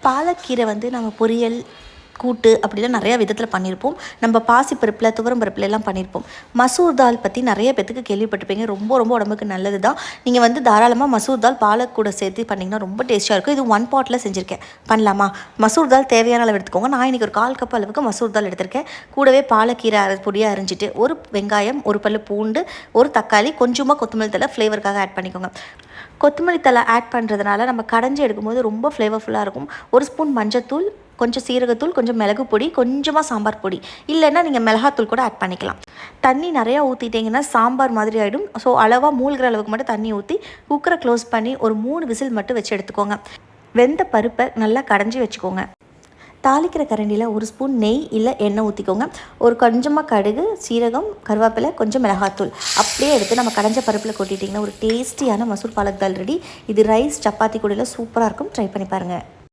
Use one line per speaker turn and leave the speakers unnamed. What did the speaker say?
பாலக்கீரை வந்து நம்ம பொரியல் கூட்டு அப்படிலாம் நிறையா விதத்தில் பண்ணியிருப்போம். நம்ம பாசிப்பருப்பில் துவரம் பருப்பில் எல்லாம் பண்ணியிருப்போம். மசூர் தால் பற்றி நிறைய பேத்துக்கு கேள்விப்பட்டிருப்பீங்க. ரொம்ப ரொம்ப உடம்புக்கு நல்லது தான். நீங்கள் வந்து தாராளமாக மசூர் தால் பாலக் கூட சேர்த்து பண்ணிங்கன்னா ரொம்ப டேஸ்ட்டாக இருக்கும். இது 1 பாட்டில் செஞ்சுருக்கேன். பண்ணலாமா? மசூர் தால் தேவையான அளவு எடுத்துக்கோங்க. நான் இன்றைக்கி ஒரு 1/4 கப் அளவுக்கு மசூர் தால் எடுத்திருக்கேன். கூடவே பாலக்கீரை பொடியாக அரிஞ்சிட்டு, ஒரு வெங்காயம், ஒரு பல்லு பூண்டு, ஒரு தக்காளி, கொஞ்சமாக கொத்தமல்லி தழை ஃப்ளேவருக்காக ஆட் பண்ணிக்கோங்க. கொத்தமல்லி தழை ஆட் பண்ணுறதுனால நம்ம கடைஞ்சி எடுக்கும்போது ரொம்ப ஃப்ளேவர்ஃபுல்லாக இருக்கும். 1 ஸ்பூன் மஞ்சத்தூள், கொஞ்சம் சீரகத்தூள், கொஞ்சம் மிளகு பொடி, கொஞ்சமாக சாம்பார் பொடி, இல்லைன்னா நீங்கள் மிளகாத்தூள் கூட ஆட் பண்ணிக்கலாம். தண்ணி நிறையா ஊற்றிட்டிங்கன்னா சாம்பார் மாதிரி ஆகிடும். ஸோ அளவாக மூழ்கிற அளவுக்கு மட்டும் தண்ணி ஊற்றி குக்கரை க்ளோஸ் பண்ணி ஒரு 3 விசில் மட்டும் வச்சு எடுத்துக்கோங்க. வெந்த பருப்பை நல்லா கடைஞ்சி வச்சுக்கோங்க. தாளிக்கிற கரண்டியில் 1 ஸ்பூன் நெய் இல்லை எண்ணெய் ஊற்றிக்கோங்க. ஒரு கொஞ்சமாக கடுகு, சீரகம், கருவேப்பிலை, கொஞ்சம் மிளகாத்தூள் அப்படியே எடுத்து நம்ம கடைஞ்ச பருப்பில் கொட்டிட்டிங்கன்னா ஒரு டேஸ்டியான மசூர் பாலக் தால் ரெடி. இது ரைஸ், சப்பாத்தி கூடலாம் சூப்பராக இருக்கும். ட்ரை பண்ணி பாருங்கள்.